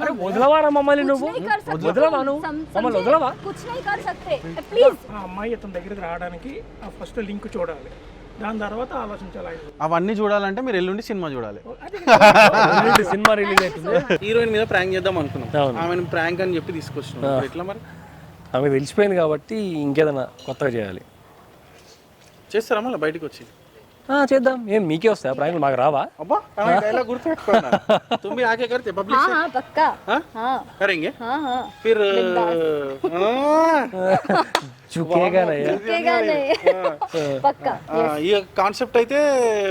अरे వదలవారా మమ్మల్ని నువ్వు వదలవా నువ్వు మమ్మల్ని వదలవా कुछ नहीं कर सकते ప్లీజ్ ఆ అమ్మాయి అతని దగ్గరికి రావడానికి ఆ ఫస్ట్ లింక్ చూడాలి, దాని తర్వాత ఆలోచించాలి. అవన్నీ చూడాలంటే మీరు ఎల్లుండి సినిమా చూడాలి. సినిమా రిలీజ్ అవుతుంది. హీరోయిన్ మీద ప్రాంక్ చేద్దాం అనుకున్నాం, అవును. ఆమెను ప్రాంక్ అని చెప్పి తీసుకొచ్చినాం. ఎట్లా మరి ఆమె తెలిసిపోయింది కాబట్టి ఇంకేదైనా కొత్తగా చేయాలి. చేస్తారా మళ్ళీ బయటకు వచ్చి? చేద్దాం. ఏం మీకే వస్తాయా ప్రాంకులు, మాకు రావా? అబ్బా డైలాగ్ గుర్తుపెట్టుకోనా? तुम भी आके करते पब्लिक से? हाँ पक्का हाँ करेंगे हाँ फिर झुकेगा नहीं పక్కా. ఈ కాన్సెప్ట్ అయితే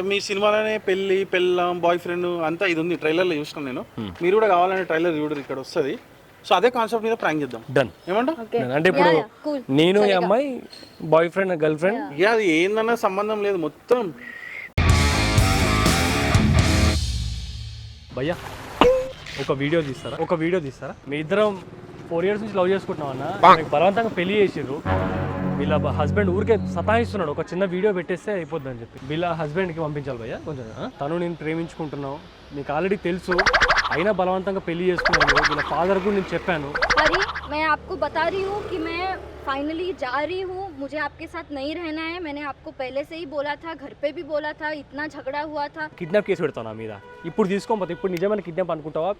మీ సినిమాలోనే పెళ్లి పెళ్ళం బాయ్ ఫ్రెండ్ అంతా ఇది ఉంది. ట్రైలర్లో చూసినాను నేను, మీరు కూడా కావాలంటే ట్రైలర్ చూడరు, ఇక్కడ వస్తుంది. సో అదే కాన్సెప్ట్ మీద ప్రాంక్ చేద్దాం. డన్. ఏమంటావు? అంటే ఇప్పుడు నేను ఈ అమ్మాయి బాయ్ ఫ్రెండ్ గర్ల్ ఫ్రెండ్, ఇక అది ఏందన్నా సంబంధం లేదు మొత్తం. భయ్యా ఒక వీడియో తీస్తారా? మీ ఇద్దరం 4 years నుంచి లవ్ చేసుకుంటున్నాం అన్న, మీకు బలవంతంగా పెళ్లి చేసిర్రు. వీళ్ళ హస్బెండ్ ఊరికే సతాయిస్తున్నాడు, ఒక చిన్న వీడియో పెట్టేస్తే అయిపోద్ది అని చెప్పి వీళ్ళ హస్బెండ్కి పంపించాలి భయ్యా కొంచెం. తను నేను ప్రేమించుకుంటున్నావు, మీకు ఆల్రెడీ తెలుసు, అయినా బలవంతంగా పెళ్లి చేసుకున్నాను. వీళ్ళ ఫాదర్ కూడా నేను చెప్పాను. अरे मैं आपको बता रही हूँ कि मैं फाइनली जा रही हूँ, मुझे आपके साथ नहीं रहना है. मैंने आपको पहले से ही बोला था, घर पे भी बोला था, इतना झगड़ा हुआ था. కిడ్నాప్ కేసు పెడతావు నా మీద. ఇప్పుడు తీసుకోకపోతే ఇప్పుడు నిజమైన కిడ్నాప్ అనుకుంటావా,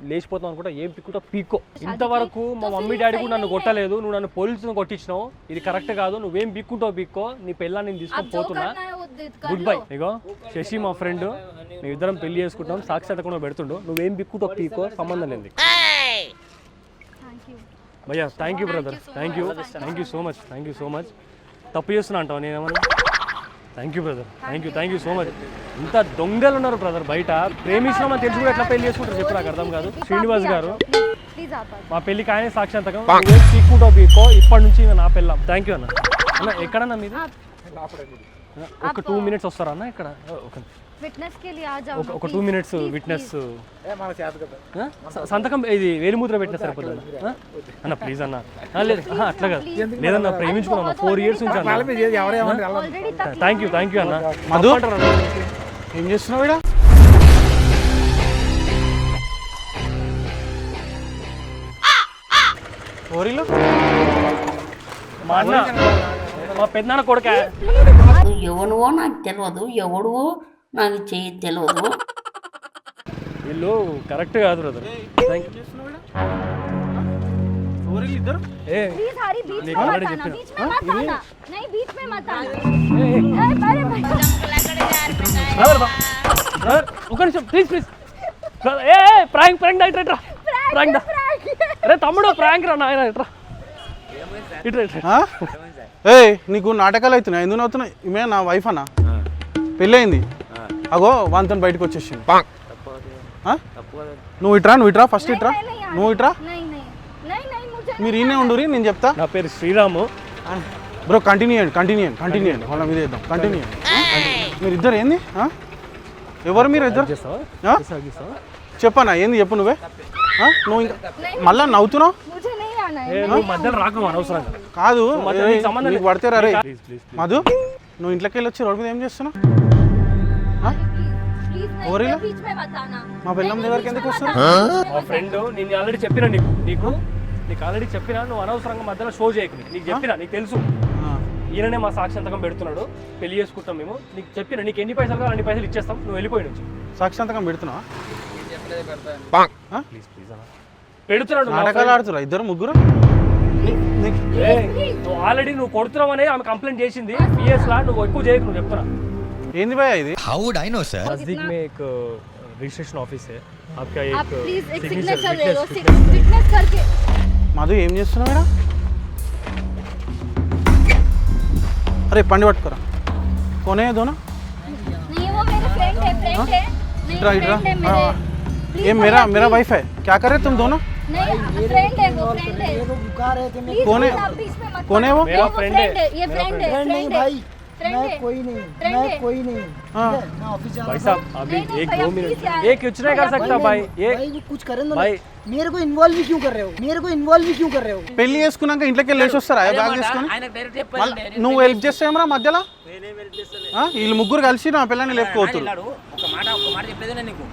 లేచిపోతావు అనుకుంటా, ఏం పిక్కుంటావు పీక్కో. ఇంతవరకు మా మమ్మీ డాడీ కూడా నన్ను కొట్టలేదు, నువ్వు నన్ను పోలీసులను కొట్టించినావు. ఇది కరెక్ట్ కాదు, నువ్వేం పిక్కుంటావు పీక్కో. నీ పెళ్ళాన్ని నేను తీసుకొని పోతున్నా. Good bye. ఇగో శశి మా ఫ్రెండ్, మేము ఇద్దరం పెళ్లి చేసుకుంటాం, సాక్షాత్కుండా పెడుతుండు. నువ్వేం పిక్కుంటావు పీక్కో, సంబంధం లేదు. భయ్యా thank you brother, thank you so much. తప్పు చేస్తున్నా అంటావు నేనేమన్నా? Thank you brother, thank you so much. ఇంత దొంగలు ఉన్నారు బ్రదర్ బయట. ప్రేమించినామని తెలిసి కూడా ఎట్లా పెళ్లి చేసుకుంటారు చెప్పు, నాకు అర్థం కాదు. శ్రీనివాస్ గారు प्लीज आप మా పెళ్లికి ఆయనే సాక్షాత్కం. పీక్కుంటావు పీక్కో, ఇప్పటి నుంచి నా పెళ్ళాం. థ్యాంక్ యూ అన్న. అన్న ఎక్కడన్నా మీరు ఒక 2 minutes వస్తారా అన్న? ఇక్కడ विटनेस के लिए आ जाओ. ఒక 2 minutes విట్నెస్ సంతకం, ఇది వేలిముద్ర పెట్టిన సరిపోతుంది అన్న ప్లీజ్ అన్న. లేదు అట్లా కాదు, లేదన్నా ప్రేమించుకున్నాను 4 years నుంచి అన్న. ऑलरेडी तक థ్యాంక్ యూ అన్న. మధు? అంటారు అన్న. ఏం చేస్తున్నావు ఇక్కడ? ఓరిలో మా అన్న, మా పెద్దనాన్న కొడుక. ఎవనువో నాకు తెలియదు, ఎవడువో నాకు తెలియదు. వీళ్ళు కరెక్ట్ కాదు బ్రదర్. Thank you. ఓరిలు ఇద్దరు प्लीज हरी बीच में ऑलरेडी मत आना, చెప్పిన. बीच में मत आना, नहीं बीच में मत आना. अरे బ్రదర్ ఒక నిమిషం ప్లీజ్. ప్రాంక్ ఇట్రా ప్రాంక్ దా. అరే తమ్ముడు ప్రాంక్ రా నాయన, ఇట్రా. ఏయ్ నీకు నాటకాలు అవుతున్నాయి, ఎందుకు అవుతున్నాయి? ఈమె నా వైఫ్ అన్న, పెళ్ళయింది. అగో వాంతో బయటకు వచ్చేసింది. నువ్వు ఇట్రా ఫస్ట్ ఇట్రా, నువ్వు ఇట్రా. नहीं मुझे మీరు ఈయనే ఉండురి, నేను చెప్తా. నా పేరు శ్రీరాము. బ్రో కంటిన్యూ చేయండి వాళ్ళ మీద వేద్దాం. కంటిన్యూ మీరు ఇద్దరు ఏంది? ఎవరు మీరు ఇద్దరు? చేస్తావా? చెప్పన్నా ఏంది చెప్పు నువ్వే. నువ్వు ఇంకా మళ్ళా నవ్వుతున్నావు. मुझे नहीं आना है. నువ్వు మధ్యలో రాకు అనవసరంగా. కాదు మధ్యలో నీకు సంబంధం నీకు పడితే రే ప్లీజ్. మధు, నువ్వు ఇంట్లోకి వెళ్ళి వచ్చి రోడ్డు మీద ఏం చేస్తున్నావు? प्लीज नहीं ఓరిలా बीच में मत आना. మా పిల్లం దగ్గరికి ఎందుకు వస్తారు? మా ఫ్రెండ్ నేను ఆల్రెడీ చెప్పినా నీకు ఆల్రెడీ చెప్పినా, నువ్వు అనవసరంగా మధ్యలో షో చేయకు. నీకు చెప్పినా, నీకు తెలుసు ఈయననే మా సాక్షాత్కం పెడుతున్నాడు, పెళ్లి చేసుకుంటాం మేము. నీకు చెప్పినా, నీకు ఎన్ని పైసలు కావాలి అన్ని పైసలు ఇచ్చేస్తాం, నువ్వు వెళ్ళిపోయి నుంచి. సాక్షాత్కం పెడుతున్నావా? ప్లీజ్ పెడుతున్నాడు. నాటకాలు ఆడుతురా ఇద్దరు ముగ్గురు? నువ్వు ఆల్రెడీ నువ్వు కొడుతున్నావు అనే ఆమె కంప్లైంట్ చేసింది. పిఎస్ లా నువ్వు ఎక్కువ చేయకు, నువ్వు చెప్తున్నా. ఏంది భయ ఇది? How would I know, sir? नजदीक में एक रजिस्ट्रेशन ऑफिस है आपका. आप एक प्लीज एक सिग्नेचर सिग्नेचर ले लो, विटनेस करके. మధు ఏం చేస్తున్నావు ఇక్కడ? అరే పండి పట్టుకోరా. కొనే దోనా नहीं वो मेरे फ्रेंड है नहीं इधर फ्रेंड है मेरे. ये मेरा वाइफ है. क्या कर रहे तुम दोनों? नहीं फ्रेंड है वो, फ्रेंड है. Please, कौन है? आप बीच में मत कौन है वो? मेरा वो friend friend है. ये फ्रेंड है. नहीं भाई, फ्रेंड मैं है. कोई नहीं, Friend मैं है. कोई नहीं. हाँ. ठीक है, मैं ऑफिस जा भाई रहा था. साहब अभी नहीं, 1-2 भैया, मिनट please यार. ये कुछ नहीं कर सकता भाई. ये भाई वो कुछ करे ना भाई मेरे को इन्वॉल्व भी क्यों कर रहे हो? मेरे को इन्वॉल्व भी क्यों कर रहे हो? పెళ్లి చేసుకున్నాక ఇంట్లోకి వెళ్ళి లేచి వస్తారా బ్యాగ్ చేసుకొని? నువ్వు హెల్ప్ చేస్తావేమరా మధ్యలో? వీళ్ళు ముగ్గురు కలిసి నా పిల్లని లేపుకోవచ్చు. ఒక మాట చెప్పేది నీకు.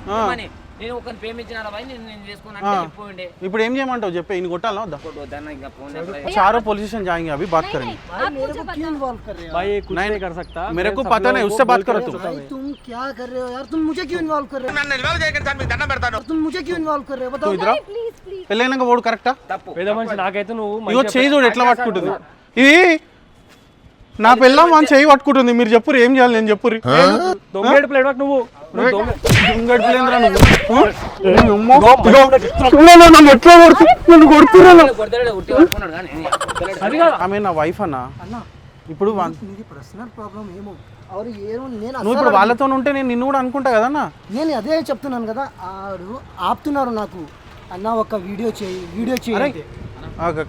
నేను ఒకరిని ప్రేమించిన భాయ్ నేను చేసుకున్నా చెప్పండి ఇప్పుడు ఏం చేయమంటావు చెప్పే ఇన్ని కొట్టాలా వద్దా వద్దన్న ఇంకా ఫోన్ चारों पुलिस स्टेशन जाएंगे अभी बात करेंगे भाई मेरे को क्यों इन्वॉल्व कर रहे हो भाई कुछ नहीं कर सकता मेरे को पता नहीं उससे बात करो तुम भाई तुम क्या कर रहे हो यार तुम मुझे क्यों इन्वॉल्व कर रहे हो तुम मुझे क्यों इन्वॉल्व कर रहे हो बताओ ఇద్దరా प्लीज प्लीज పెళ్ళైనాక ఓడు కరెక్టా పెద్ద మనిషి నాకైతే నువ్వు ఇగో చేయి చూడు ఎట్లా పట్టుకుంటుంది ఇది నా పిల్లం మన చేయి పట్టుకుంటుంది మీరు చెప్పురు ఏం చేయాలి నేను చెప్పుర్రి దొంగేడు ప్లేట్ నువ్వు అది కాదు ఆమె నా వైఫ్ అన్న ఇప్పుడు ఇది పర్సనల్ ప్రాబ్లం ఏమో और ఏమో నేను నువ్వు ఇప్పుడు వాళ్ళతో ఉంటే నేను నిన్ను కూడా అనుకుంటా కదన్నా నేను అదే చెప్తున్నాను కదా ఆడు ఆపుతున్నారు నాకు అన్న ఒక వీడియో చేయి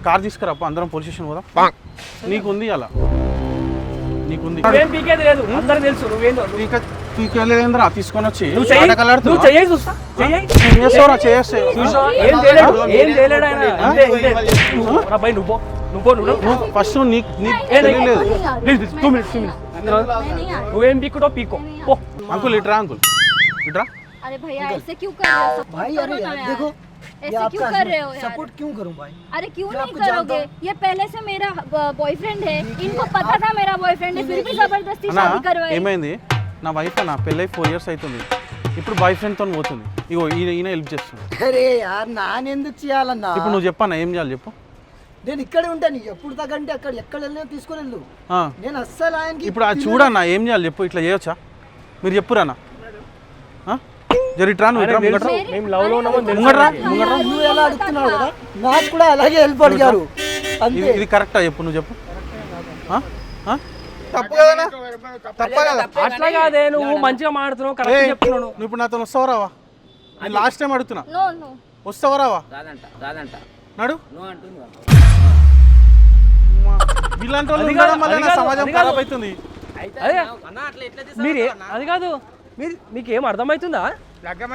కార్ తీసుకురాప అందరం పోలీస్ స్టేషన్ పోదాం నీకుంది అలా నీకుంది నువ్వేం పీకేది లేదు అందరికి తెలుసు నువ్వేందో పీకేంద్రా తీసుకొని వచ్చి నువ్వు చెయ్యి చూస్తా చెయ్యి చేస్తావురా చేస్తే ఏం చేయలేడు ఆయన అంతే అంతే రా బై నువ్వు ఫస్ట్ నీకు తెలియలేదు ప్లీజ్ 2 మినిట్స్ నువ్వేం పీకుటో పీకో పో అంకుల్ ఇట్రా అంకుల్ ఇట్రా अरे भैया ऐसे क्यों कर रहे हो भाई अरे यार देखो ऐसे क्यों कर रहे हो यार सपोर्ट क्यों करूं भाई अरे क्यों मैं नहीं आपको जानता करोगे ये पहले से मेरा बॉयफ्रेंड है इनको पता था मेरा बॉयफ्रेंड है फिर भी जबरदस्ती అన్నా शादी करवाई ఏమైంది నా వైఫ్ అన్న పెళ్ళై 4 years అవుతుంది ఇప్పుడు బాయ్ ఫ్రెండ్తో పోతుంది ఇగో ఈయన హెల్ప్ చేస్తుంది అరే యార్ నానెందుకు చేయాలన్నా ఇప్పుడు నువ్వు చెప్పన్నా ఏం చేయాలి చెప్పు నేను ఇక్కడే ఉంటాను ఎప్పుడు తగ్గంటే అక్కడ ఎక్కడ వెళ్ళినా తీసుకొని వెళ్ళు ఆ, నేను అస్సలు ఆయనకి ఇప్పుడు అది చూడన్నా ఏం చేయాలి చెప్పు ఇట్లా చేయొచ్చా మీరు చెప్పురానా జరిట్రా నువ్వు ఇట్రా ముంగట్రా మేము లవ్ లో ఉన్నామని తెలుసు ముంగట్రా నువ్వు ఎలా అడుగుతున్నావు కదా నాకు కూడా అలాగే హెల్ప్ అడిగారు అంతే ఇది కరెక్టా చెప్పు నువ్వు చెప్పు ఆ? ఆ? తప్పు కదనా తప్ప కదా అట్లా కాదే నువ్వు మంచిగా మాడుతున్నావు ఏయ్, కరెక్ట్ చెప్తున్నాను నువ్వు ఇప్పుడు నాతో వస్తావా రావా నేను లాస్ట్ టైం అడుగుతున్నా नो नो వస్తావా రావా రాదంట నడు నువ్వు అంటుంది ఇలాంటి వాళ్ళు అది ఉండడం కాదు, వల్ల అది నా కాదు, సమాజం అది కాదు. ఖరాబ్ అవుతుంది అదే అన్న అట్లా ఎట్లా మీరు అది కాదు మీరు మీకేం అర్థమవుతుందా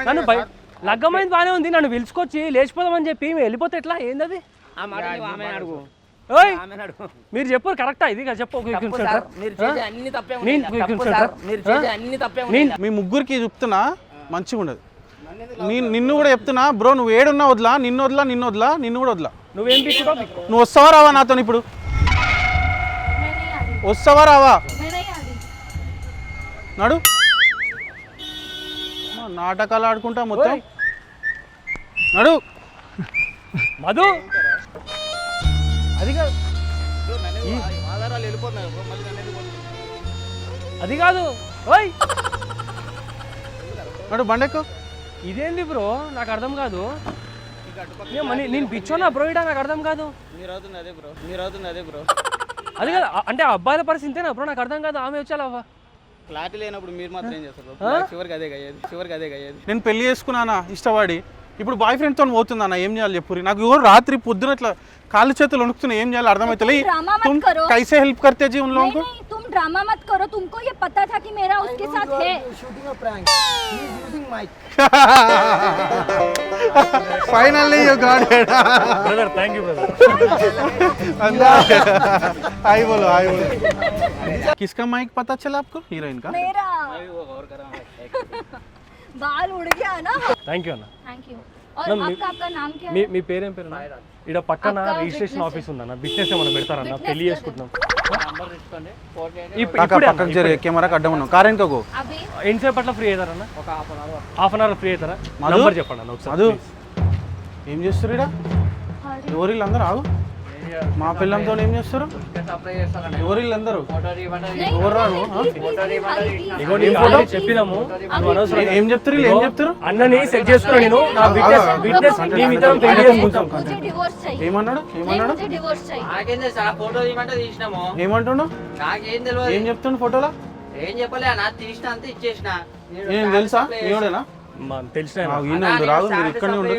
నన్ను లగ్గమైంది బాగానే ఉంది నన్ను పిలుచుకొచ్చి లేచిపోదామని చెప్పి మేము వెళ్ళిపోతే ఎట్లా ఏందది ఆ మాట నువ్వు ఆమె అడుగు ఓయ్ ఆమె అడుగు మీరు చెప్పారు కరెక్టా ఇది చెప్పు ఒక తప్పు నిమిషం సార్, సార్. మీరు చేసే అన్ని తప్పే నేను ఉన్నాయి. quick తప్పు answer సార్, సార్. మీరు చేసే అన్ని తప్పే ఉన్నాయి. నేను మీ ముగ్గురికి చెప్తున్నా మంచిగా ఉండదు నిన్ను కూడా చెప్తున్నా బ్రో నువ్వు ఏడున్నా వదలా నిన్ను కూడా వదలా నువ్వేం పీకుతావు పీక్కో. నువ్వు వస్తావా రావా నాతో ఇప్పుడు मैं नहीं आ रही వస్తావా రావా मैं नहीं आ रही నడు నాటకాలు ఆడుకుంటా మొత్తం ఓయ్. నడు మధు అది కాదు అది కాదు ఓయ్ నడు బండెక్కు ఇదేంది బ్రో నాకు అర్థం కాదు నేను పిచ్చోనా బ్రో ఇడా నాకు అర్థం కాదు అది కాదు అంటే ఆ అబ్బాయిల పరిస్థితి ఇంతేనా బ్రో నాకు అర్థం కాదు ఆమె వచ్చావా క్లారిటీ లేనప్పుడు మీరు మాత్రం ఏం చేస్తారు చివరికి అదే అయ్యేది నేను పెళ్లి చేసుకున్నానా ఇష్టపడి ఇప్పుడు బాయ్ ఫ్రెండ్తో పోతుందన్న ఏం చేయాలి చెప్పురి నాకు ఎవరు రాత్రి పొద్దున ఇట్లా కాళ్ళు చేతులు వణుకుతున్నాయి ఏం చేయాలి అర్థమవుతలే ड्रामा मत तुम करो। कैसे हेल्प करते जी उन लोगों को नहीं तुम ड्रामा मत करो तुमको ये पता था कि मेरा उसके साथ है shooting a prank he is using mic finally you got it brother thank you brother hi बोलो किसका माइक पता चला आपको हीरोइन का मेरा बाल उड़ गया ना థ్యాంక్ యూ అన్న थैंक यू और मैम, आपका नाम क्या है మీ పేరేం పేరు ఇక్కడ పక్కన అక్క, రిజిస్ట్రేషన్ witness ఆఫీస్ ఉందన్న బిజినెస్ ఏమైనా పెడతారన్న Witness పెళ్లి కదా. చేసుకుంటున్నాం काका ఇప్పుడే పక్కకు జరి కెమెరా అడ్డం ఉన్నావు కార్ వెనక గో अभी ఎంతసేపు పట్ల ఫ్రీ అవుతారన్న హాఫ్ అన్ అవర్ ఫ్రీ అవుతారా మధు? నంబర్ చెప్పండి అన్న ఒకసారి మధు please. ఏం చేస్తారు ఇక్కడ ఎవరు వీళ్ళందరూ ఆగు మా పిల్లలతో ఏం చేస్తారు ఎవరు వీళ్ళందరూ ఎవరు రాను ఇగో నీకు already చెప్పినాము నువ్వు అనవసరం ఏం చెప్తారు వీళ్ళు ఏం చెప్తారు అన్నని సెట్ చేసుకున్నా నేను నా బిజినెస్ మేమిద్దరం పెళ్లి చేసుకుంటాం मुझे डिवोर्स चाहिए ఏమన్నాడు नहीं ఏమన్నాడు मुझे डिवोर्स चाहिए నాకేం తెలుసు ఆ ఫోటో తీయమంటే తీసినాము ఏమంటున్నావు నాకేం తెలియదు ఏం చెప్తుండు ఫోటోలో ఏం చెప్పలే నా తీసిన అంతా ఇచ్చేసిన ఏం తెలుసా ఏడేనా తెలిసిన ఈయన రాదు మీరు ఇక్కడనే ఉండదు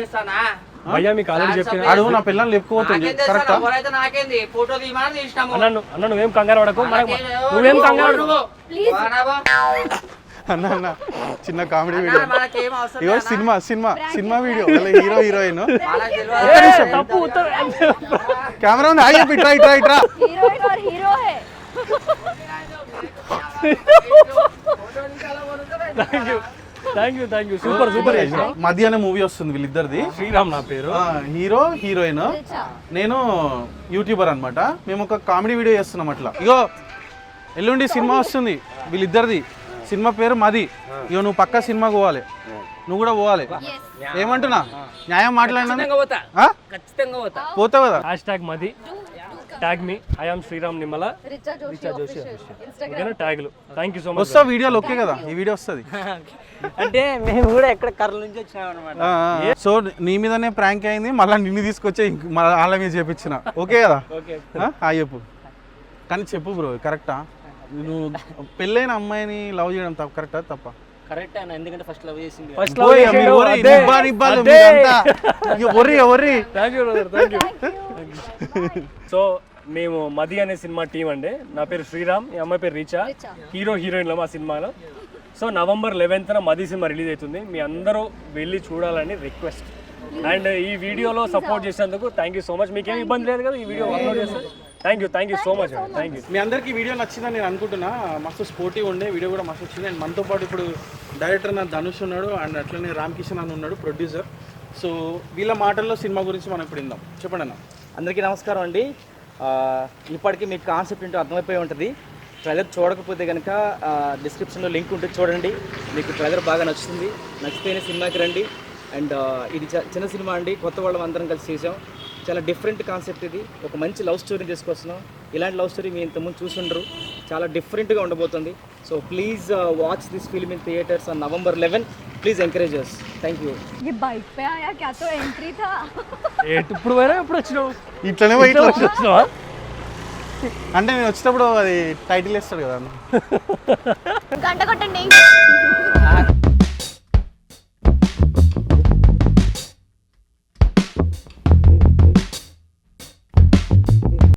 భయ్యా మీకు ఆల్రెడీ చెప్పిన అడుగు నా పిల్లల్ని లేపుకోపోతుంది కరెక్టా నాకేంది ఫోటో తీయమని తీసినాము అన్న నువ్వేం కంగారు పడకు నువ్వేం కంగారు పడకు. అన్న అన్న చిన్న కామెడీ వీడియో మనకేం అవసరం ఇగో సినిమా వీడియో హీరో హీరోయిన్ తప్పు ఉత్తరం కెమెరా ఉంది ఆగి ఇట్రా हीरोइन और हीरो है thank you thank you super super చేసినావు. మది అనే మూవీ వస్తుంది వీళ్ళిద్దరిది. శ్రీరామ్ నా పేరు. హీరో హీరోయిన్, నేను యూట్యూబర్ అన్నమాట. మేము ఒక కామెడీ వీడియో చేస్తున్నాం అట్లా. ఇగో ఎల్లుండి సినిమా వస్తుంది వీళ్ళిద్దరిది. సినిమా పేరు మది. ఇగో నువ్వు పక్కా సినిమాకి పోవాలి, నువ్వు కూడా పోవాలి. ఏమంటున్నా న్యాయం మాట్లాడినా పోతావు కదా. హ్యాష్ మది, tag me, I am Sriram Nimmala, Richa Joshi ఓకేనా ట్యాగ్లు. Thank you so much. వస్తా వీడియోలు ఓకే కదా, ఈ వీడియో వస్తుంది. అంటే మేము కూడా ఎక్కడ కర్ల నుంచి వచ్చినాం అనమాట. సో నీ మీదనే ప్రాంక్ అయింది, మళ్ళీ నిన్ను తీసుకొచ్చే వాళ్ళ మీద చేపించిన. ఓకే కదా, చెప్పు. కానీ చెప్పు బ్రో, కరెక్టా? నువ్వు పెళ్ళైన అమ్మాయిని లవ్ చేయడం తప్ప కరెక్టా తప్ప? కరెక్ట్ అన్న, ఎందుకంటే ఫస్ట్ లవ్ చేసింది. ఫస్ట్ ఓయ్, మీరు ఒరి, నిబ్బాలు మీరంతా. ఇక ఒర్రి. Thank you brother, thank you. So మేము మది అనే సినిమా టీం అండి. నా పేరు శ్రీరామ్, ఈ అమ్మాయి పేరు రీచా, హీరో హీరోయిన్లో మా సినిమాలో. సో November 11th మది సినిమా రిలీజ్ అవుతుంది. మీ అందరూ వెళ్ళి చూడాలని రిక్వెస్ట్. అండ్ ఈ వీడియోలో సపోర్ట్ చేసేందుకు థ్యాంక్ యూ సో మచ్. మీకేం ఇబ్బంది లేదు కదా ఈ వీడియో అప్లోడ్ చేస్తే? థ్యాంక్ యూ సో మచ్ అండి, థ్యాంక్ యూ. మీ అందరికీ వీడియో నచ్చిందని నేను అనుకుంటున్నా. మస్తు స్పోర్టివ్ ఉండే వీడియో కూడా మస్తు వచ్చింది. అండ్ మనతో పాటు ఇప్పుడు డైరెక్టర్ నా ధనుష్ ఉన్నాడు, అండ్ అట్లనే రామ్ కిషన్ అని ఉన్నాడు ప్రొడ్యూసర్. సో వీళ్ళ మాటల్లో సినిమా గురించి మనం ఇప్పుడు విందాం. చెప్పండి అన్న. అందరికీ నమస్కారం అండి. ఇప్పటికీ మీకు కాన్సెప్ట్ ఏంటో అర్థమైపోయి ఉంటుంది. ట్రైలర్ చూడకపోతే కనుక డిస్క్రిప్షన్లో లింక్ ఉంటుంది, చూడండి. మీకు ట్రైలర్ బాగా నచ్చుతుంది. నచ్చితేనే సినిమాకి రండి. అండ్ ఇది చిన్న సినిమా అండి, కొత్త వాళ్ళం అందరం కలిసి చేసాం. చాలా డిఫరెంట్ కాన్సెప్ట్ ఇది. ఒక మంచి లవ్ స్టోరీని తీసుకొస్తున్నాం. ఇలాంటి లవ్ స్టోరీ మీ ఇంతకుముందు చూసుండరు. చాలా డిఫరెంట్గా ఉండబోతుంది. So please watch this film in theatres on November 11. Please encourage us. Thank you. ये बाइक पे आया क्या, तो एंट्री था. ఇప్పుడు పోయినా ఎప్పుడు వచ్చినావు? ఇట్లనే పోయి ఇట్లా వచ్చి- వచ్చినావా? అంటే నేను వచ్చేటప్పుడు అది టైటిల్ వేస్తాడు కదా. गंटा कोटंडी.